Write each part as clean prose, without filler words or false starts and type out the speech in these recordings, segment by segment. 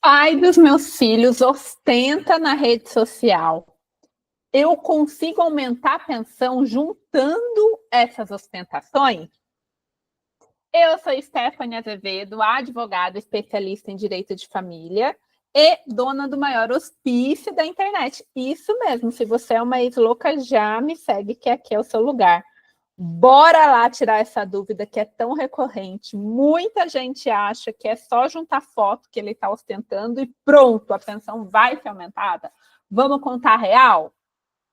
Pai dos meus filhos ostenta na rede social. Eu consigo aumentar a pensão juntando essas ostentações? Eu sou Stephanie Azevedo, advogada especialista em direito de família e dona do maior hospício da internet. Isso mesmo, se você é uma ex-louca, já me segue, que aqui é o seu lugar. Bora lá tirar essa dúvida que é tão recorrente. Muita gente acha que é só juntar foto que ele está ostentando e pronto, a pensão vai ser aumentada. Vamos contar a real?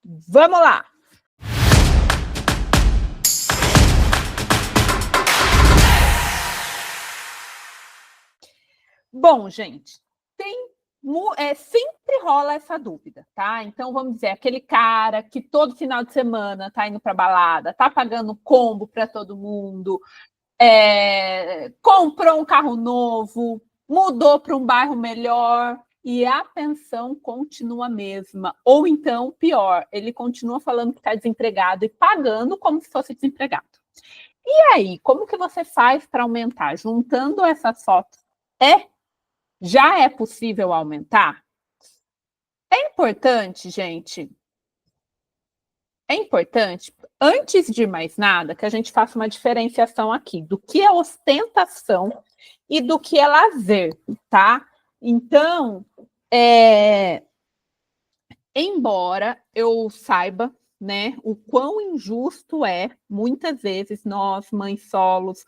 Vamos lá! Bom, gente, sempre rola essa dúvida, tá? Então, vamos dizer, aquele cara que todo final de semana tá indo para balada, tá pagando combo para todo mundo, comprou um carro novo, mudou para um bairro melhor e a pensão continua a mesma. Ou então, pior, ele continua falando que está desempregado e pagando como se fosse desempregado. E aí, como que você faz para aumentar? Juntando essas fotos, já é possível aumentar? É importante, gente, antes de mais nada, que a gente faça uma diferenciação aqui do que é ostentação e do que é lazer, tá? Então, embora eu saiba, né, o quão injusto é, muitas vezes, nós, mães solos,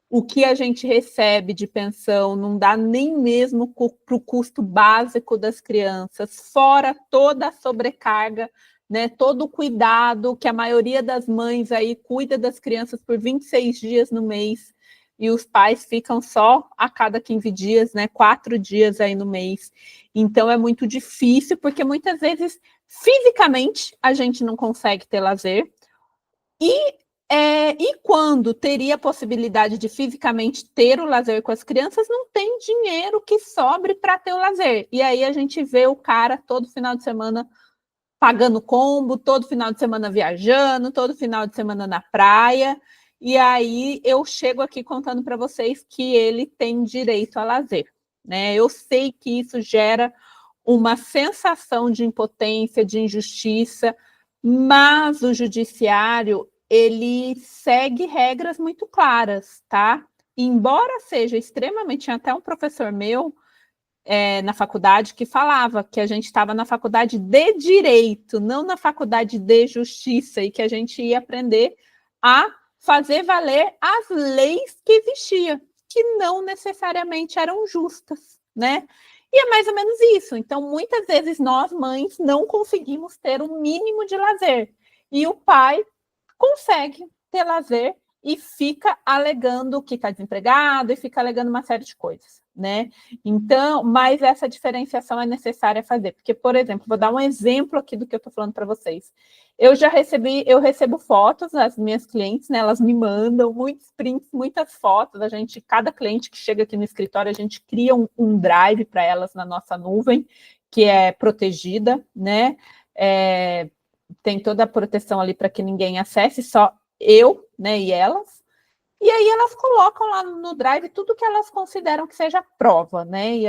o que a gente recebe de pensão não dá nem mesmo para o custo básico das crianças, fora toda a sobrecarga, né, todo o cuidado que a maioria das mães aí cuida das crianças por 26 dias no mês, e os pais ficam só a cada 15 dias, né, 4 dias aí no mês. Então é muito difícil, porque muitas vezes, fisicamente, a gente não consegue ter lazer, e quando teria a possibilidade de fisicamente ter o lazer com as crianças, não tem dinheiro que sobre para ter o lazer. E aí a gente vê o cara todo final de semana pagando combo, todo final de semana viajando, todo final de semana na praia. E aí eu chego aqui contando para vocês que ele tem direito a lazer, né? Eu sei que isso gera uma sensação de impotência, de injustiça, mas o judiciário ele segue regras muito claras, tá? Embora seja extremamente, tinha até um professor meu na faculdade que falava que a gente estava na faculdade de direito, não na faculdade de justiça, e que a gente ia aprender a fazer valer as leis que existiam, que não necessariamente eram justas, né? E é mais ou menos isso. Então, muitas vezes nós, mães, não conseguimos ter o mínimo de lazer. E o pai consegue ter lazer e fica alegando que está desempregado e fica alegando uma série de coisas, né? Então, mas essa diferenciação é necessária fazer, porque, por exemplo, vou dar um exemplo aqui do que eu estou falando para vocês. Eu recebo fotos das minhas clientes, né? Elas me mandam muitos prints, muitas fotos. Cada cliente que chega aqui no escritório, a gente cria um drive para elas na nossa nuvem, que é protegida, né? Tem toda a proteção ali para que ninguém acesse, só eu, né, e elas. E aí elas colocam lá no drive tudo que elas consideram que seja prova, né? E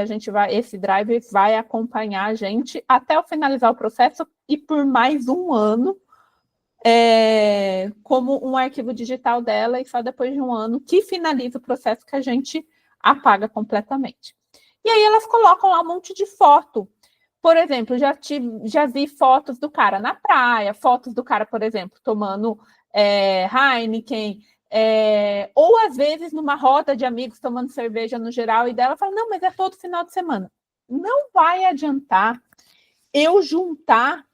esse drive vai acompanhar a gente até o finalizar o processo e por mais um ano, como um arquivo digital dela, e só depois de um ano que finaliza o processo que a gente apaga completamente. E aí elas colocam lá um monte de foto. Por exemplo, já vi fotos do cara na praia, fotos do cara, por exemplo, tomando Heineken, ou às vezes numa roda de amigos tomando cerveja no geral, e dela fala, não, mas é todo final de semana. Não vai adiantar eu juntar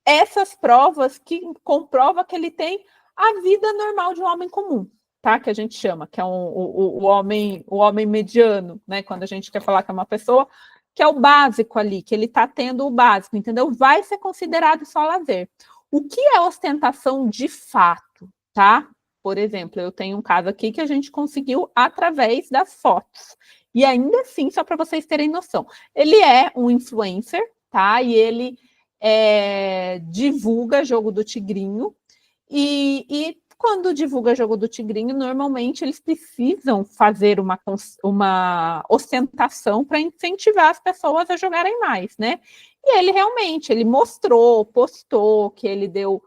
essas provas que comprova que ele tem a vida normal de um homem comum, tá? Que a gente chama, que é o homem mediano, né? Quando a gente quer falar que é uma pessoa que é o básico ali, que ele está tendo o básico, entendeu? Vai ser considerado só lazer. O que é ostentação de fato, tá? Por exemplo, eu tenho um caso aqui que a gente conseguiu através das fotos. E ainda assim, só para vocês terem noção, ele é um influencer, tá? E ele divulga jogo do Tigrinho e quando divulga jogo do tigrinho, normalmente eles precisam fazer uma ostentação para incentivar as pessoas a jogarem mais, né? E ele realmente, ele mostrou, postou que ele deu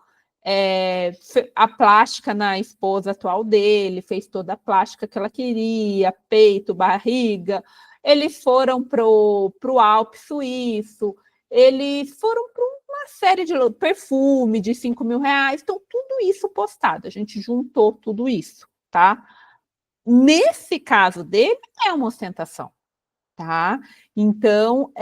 a plástica na esposa atual dele, fez toda a plástica que ela queria, peito, barriga. Eles foram pro Alpe Suíço, eles foram para uma série de perfume de 5 mil reais, então tudo isso postado, a gente juntou tudo isso, tá? Nesse caso dele, é uma ostentação, tá? Então,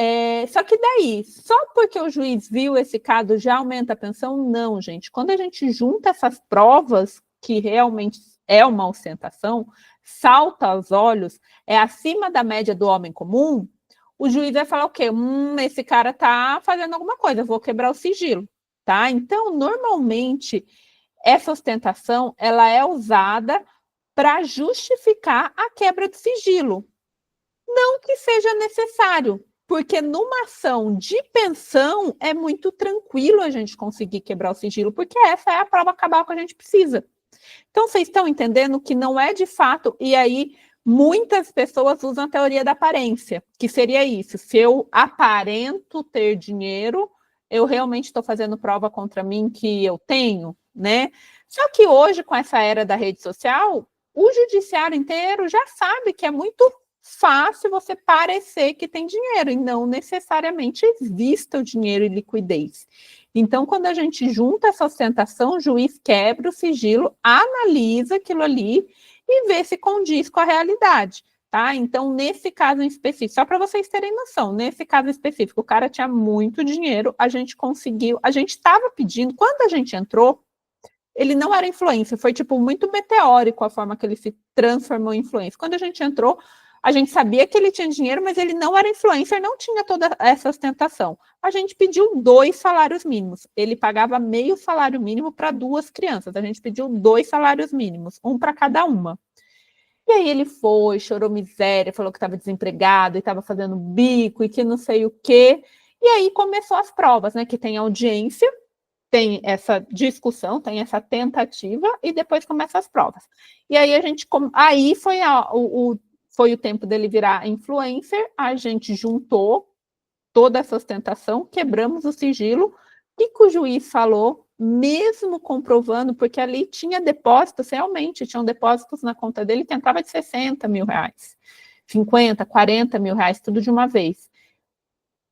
só que daí, só porque o juiz viu esse caso já aumenta a pensão? Não, gente. Quando a gente junta essas provas, que realmente é uma ostentação, salta aos olhos, é acima da média do homem comum, o juiz vai falar o quê? Esse cara tá fazendo alguma coisa, vou quebrar o sigilo, tá? Então, normalmente, essa ostentação, ela é usada para justificar a quebra do sigilo. Não que seja necessário, porque numa ação de pensão é muito tranquilo a gente conseguir quebrar o sigilo, porque essa é a prova cabal que a gente precisa. Então, vocês estão entendendo que não é de fato, e aí muitas pessoas usam a teoria da aparência, que seria isso: se eu aparento ter dinheiro, eu realmente estou fazendo prova contra mim que eu tenho, né? Só que hoje, com essa era da rede social, o judiciário inteiro já sabe que é muito fácil você parecer que tem dinheiro e não necessariamente exista o dinheiro e liquidez. Então, quando a gente junta essa ostentação, o juiz quebra o sigilo, analisa aquilo ali e vê se condiz com a realidade, tá? Então, nesse caso em específico, só para vocês terem noção, nesse caso específico, o cara tinha muito dinheiro, a gente conseguiu, a gente estava pedindo, quando a gente entrou, ele não era influencer, foi tipo muito meteórico a forma que ele se transformou em influencer. Quando a gente entrou, a gente sabia que ele tinha dinheiro, mas ele não era influencer, não tinha toda essa ostentação. A gente pediu 2 salários mínimos. Ele pagava meio salário mínimo para 2 crianças. A gente pediu 2 salários mínimos, um para cada uma. E aí ele foi, chorou miséria, falou que estava desempregado e estava fazendo bico e que não sei o quê. E aí começou as provas, né? Que tem audiência, tem essa discussão, tem essa tentativa e depois começam as provas. E aí a gente, aí foi o tempo dele virar influencer, a gente juntou toda essa ostentação, quebramos o sigilo, e que o juiz falou, mesmo comprovando, porque ali tinha depósitos, realmente, tinham depósitos na conta dele que entrava de 60 mil reais, 50, 40 mil reais, tudo de uma vez.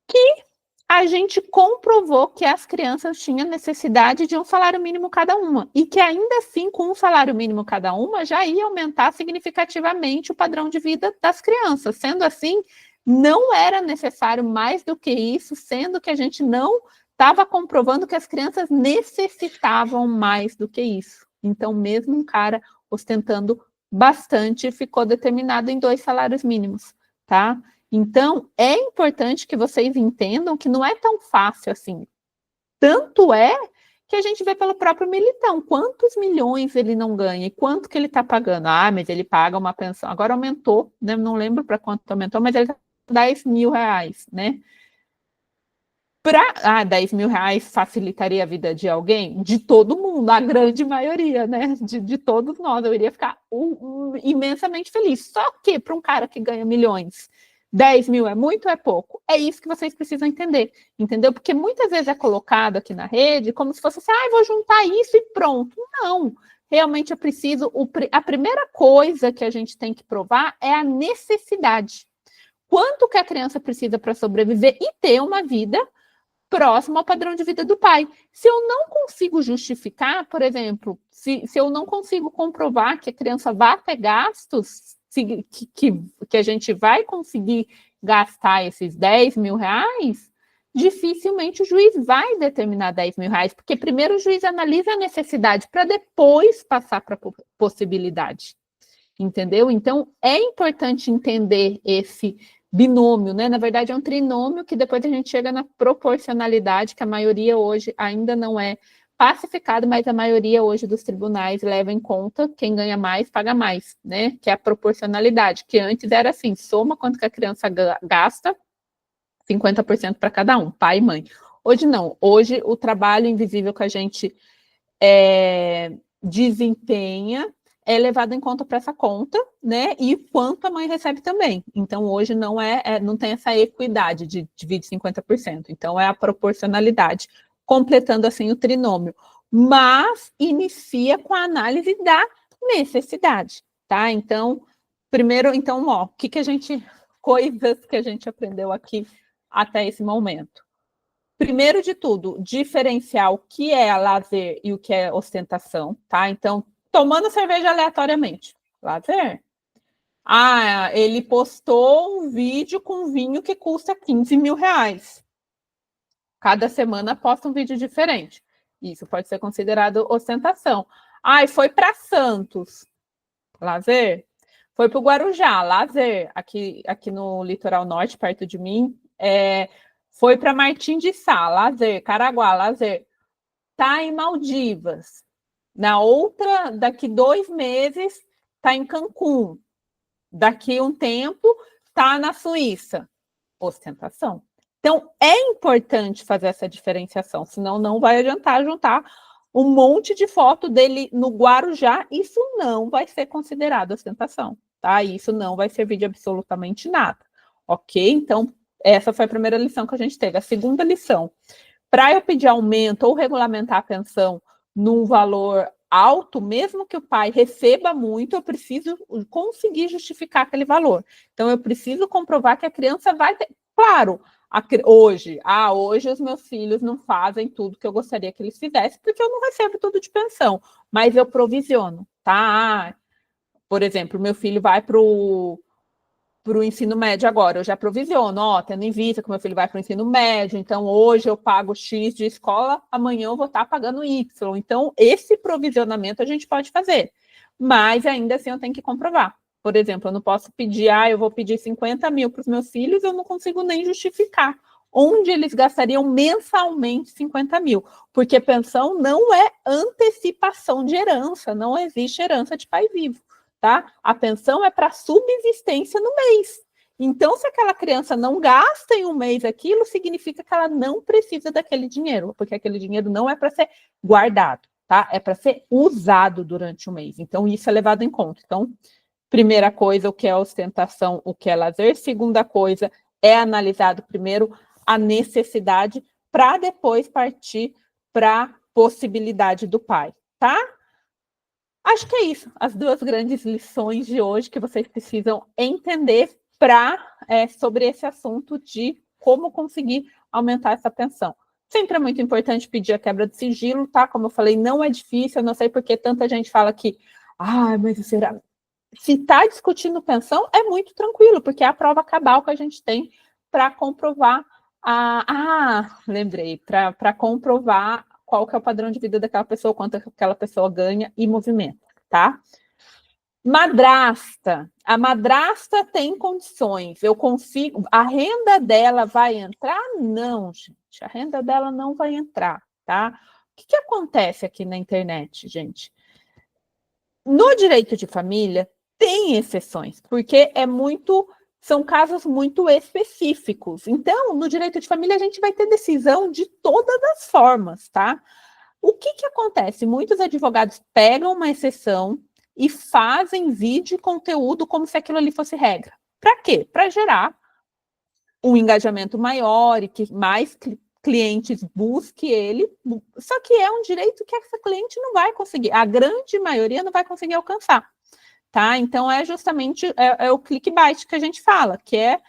Que a gente comprovou que as crianças tinham necessidade de um salário mínimo cada uma, e que ainda assim, com um salário mínimo cada uma, já ia aumentar significativamente o padrão de vida das crianças. Sendo assim, não era necessário mais do que isso, sendo que a gente não estava comprovando que as crianças necessitavam mais do que isso. Então, mesmo um cara ostentando bastante, ficou determinado em 2 salários mínimos, tá? Então, é importante que vocês entendam que não é tão fácil assim. Tanto é que a gente vê pelo próprio Militão, quantos milhões ele não ganha e quanto que ele está pagando. Ah, mas ele paga uma pensão. Agora aumentou, né? Não lembro para quanto aumentou, mas ele está 10 mil reais, né? 10 mil reais facilitaria a vida de alguém? De todo mundo, a grande maioria, né? De todos nós, eu iria ficar imensamente feliz. Só que para um cara que ganha milhões, 10 mil é muito ou é pouco? É isso que vocês precisam entender, entendeu? Porque muitas vezes é colocado aqui na rede como se fosse assim, vou juntar isso e pronto. Não, realmente eu preciso, a primeira coisa que a gente tem que provar é a necessidade. Quanto que a criança precisa para sobreviver e ter uma vida próximo ao padrão de vida do pai. Se eu não consigo justificar, por exemplo, se eu não consigo comprovar que a criança vai ter gastos, que a gente vai conseguir gastar esses 10 mil reais, dificilmente o juiz vai determinar 10 mil reais, porque primeiro o juiz analisa a necessidade para depois passar para a possibilidade. Entendeu? Então, é importante entender esse binômio, né? Na verdade, é um trinômio que depois a gente chega na proporcionalidade, que a maioria hoje ainda não é pacificado, mas a maioria hoje dos tribunais leva em conta quem ganha mais, paga mais, né? Que é a proporcionalidade, que antes era assim, soma quanto que a criança gasta, 50% para cada um, pai e mãe. Hoje não, hoje o trabalho invisível que a gente desempenha é levado em conta para essa conta, né? E quanto a mãe recebe também. Então, hoje não tem essa equidade de divide 50%. Então, é a proporcionalidade, completando assim o trinômio. Mas inicia com a análise da necessidade, tá? Então, primeiro, então, ó, coisas que a gente aprendeu aqui até esse momento. Primeiro de tudo, diferenciar o que é lazer e o que é ostentação, tá? Então, tomando cerveja aleatoriamente, lazer. Ah, ele postou um vídeo com vinho que custa 15 mil reais. Cada semana posta um vídeo diferente. Isso pode ser considerado ostentação. Ah, e foi para Santos, lazer. Foi para o Guarujá, lazer. Aqui no litoral norte, perto de mim, foi para Martim de Sá, lazer. Caraguá, lazer. Tá em Maldivas. Na outra, daqui 2 meses, tá em Cancún. Daqui um tempo, tá na Suíça. Ostentação. Então, é importante fazer essa diferenciação, senão não vai adiantar juntar um monte de foto dele no Guarujá. Isso não vai ser considerado ostentação, tá? Isso não vai servir de absolutamente nada, ok? Então, essa foi a primeira lição que a gente teve. A segunda lição, para eu pedir aumento ou regulamentar a pensão num valor alto, mesmo que o pai receba muito, eu preciso conseguir justificar aquele valor. Então, eu preciso comprovar que a criança vai ter. Claro, hoje os meus filhos não fazem tudo que eu gostaria que eles fizessem, porque eu não recebo tudo de pensão, mas eu provisiono, tá? Por exemplo, meu filho vai para o ensino médio agora, eu já provisiono, tendo em vista que meu filho vai para o ensino médio, então hoje eu pago X de escola, amanhã eu vou estar pagando Y. Então, esse provisionamento a gente pode fazer, mas ainda assim eu tenho que comprovar. Por exemplo, eu não posso pedir, eu vou pedir 50 mil para os meus filhos, eu não consigo nem justificar onde eles gastariam mensalmente 50 mil, porque pensão não é antecipação de herança, não existe herança de pai vivo. Tá? A pensão é para subsistência no mês. Então, se aquela criança não gasta em um mês aquilo, significa que ela não precisa daquele dinheiro, porque aquele dinheiro não é para ser guardado, tá? É para ser usado durante o mês. Então, isso é levado em conta. Então, primeira coisa, o que é ostentação, o que é lazer. Segunda coisa, é analisado primeiro a necessidade para depois partir para a possibilidade do pai, tá? Acho que é isso, as 2 grandes lições de hoje que vocês precisam entender sobre esse assunto de como conseguir aumentar essa pensão. Sempre é muito importante pedir a quebra de sigilo, tá? Como eu falei, não é difícil, eu não sei porque tanta gente fala que, mas será? Se está discutindo pensão, é muito tranquilo, porque é a prova cabal que a gente tem para comprovar lembrei, para comprovar qual que é o padrão de vida daquela pessoa, quanto aquela pessoa ganha e movimenta, tá? Madrasta. A madrasta tem condições. Eu consigo. A renda dela vai entrar? Não, gente. A renda dela não vai entrar, tá? O que acontece aqui na internet, gente? No direito de família, tem exceções, porque são casos muito específicos. Então, no direito de família, a gente vai ter decisão de todas as formas, tá? O que acontece? Muitos advogados pegam uma exceção e fazem vídeo e conteúdo como se aquilo ali fosse regra. Para quê? Para gerar um engajamento maior e que mais clientes busquem ele. Só que é um direito que essa cliente não vai conseguir, a grande maioria não vai conseguir alcançar. Tá? Então, é justamente o clickbait que a gente fala, que é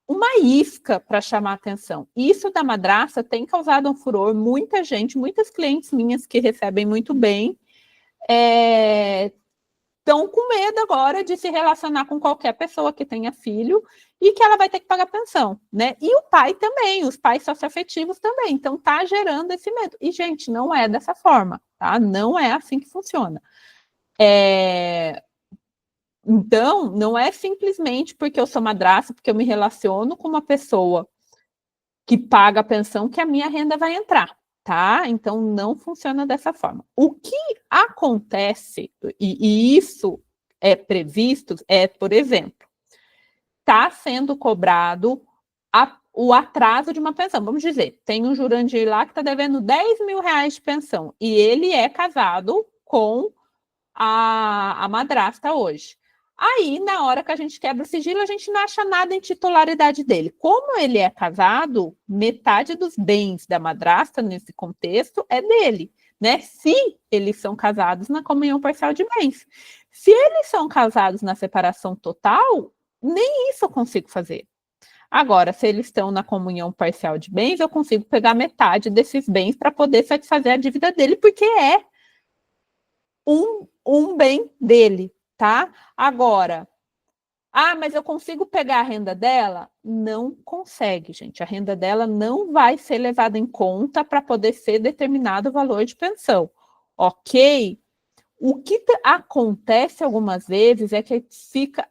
uma isca para chamar atenção. Isso da madraça tem causado um furor, muita gente, muitas clientes minhas que recebem muito bem, estão com medo agora de se relacionar com qualquer pessoa que tenha filho e que ela vai ter que pagar pensão, né? E o pai também, os pais socioafetivos também. Então, tá gerando esse medo. E, gente, não é dessa forma, tá? Não é assim que funciona. Então, não é simplesmente porque eu sou madrasta, porque eu me relaciono com uma pessoa que paga a pensão que a minha renda vai entrar, tá? Então, não funciona dessa forma. O que acontece, e isso é previsto, por exemplo, está sendo cobrado o atraso de uma pensão. Vamos dizer, tem um Jurandir lá que está devendo 10 mil reais de pensão, e ele é casado com a madrasta hoje. Aí, na hora que a gente quebra o sigilo, a gente não acha nada em titularidade dele. Como ele é casado, metade dos bens da madrasta, nesse contexto, é dele, né? Se eles são casados na comunhão parcial de bens. Se eles são casados na separação total, nem isso eu consigo fazer. Agora, se eles estão na comunhão parcial de bens, eu consigo pegar metade desses bens para poder satisfazer a dívida dele, porque é um bem dele, tá? Agora, mas eu consigo pegar a renda dela? Não consegue, gente. A renda dela não vai ser levada em conta para poder ser determinado o valor de pensão, ok? O que acontece algumas vezes é que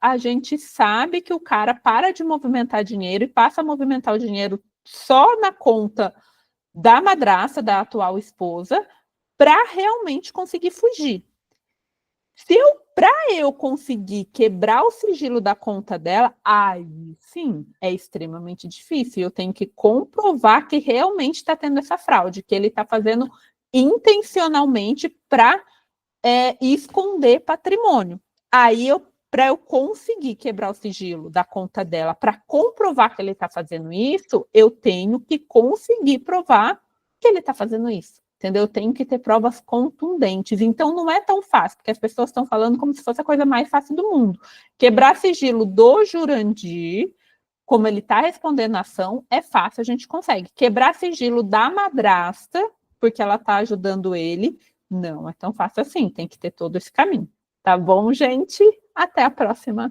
a gente sabe que o cara para de movimentar dinheiro e passa a movimentar o dinheiro só na conta da madrasta, da atual esposa, para realmente conseguir fugir. Para eu conseguir quebrar o sigilo da conta dela, aí sim, é extremamente difícil. Eu tenho que comprovar que realmente está tendo essa fraude, que ele está fazendo intencionalmente para esconder patrimônio. Aí, para eu conseguir quebrar o sigilo da conta dela, para comprovar que ele está fazendo isso, eu tenho que conseguir provar que ele está fazendo isso. Entendeu? Eu tenho que ter provas contundentes. Então, não é tão fácil, porque as pessoas estão falando como se fosse a coisa mais fácil do mundo. Quebrar sigilo do Jurandir, como ele está respondendo a ação, é fácil, a gente consegue. Quebrar sigilo da madrasta, porque ela está ajudando ele, não é tão fácil assim. Tem que ter todo esse caminho. Tá bom, gente? Até a próxima.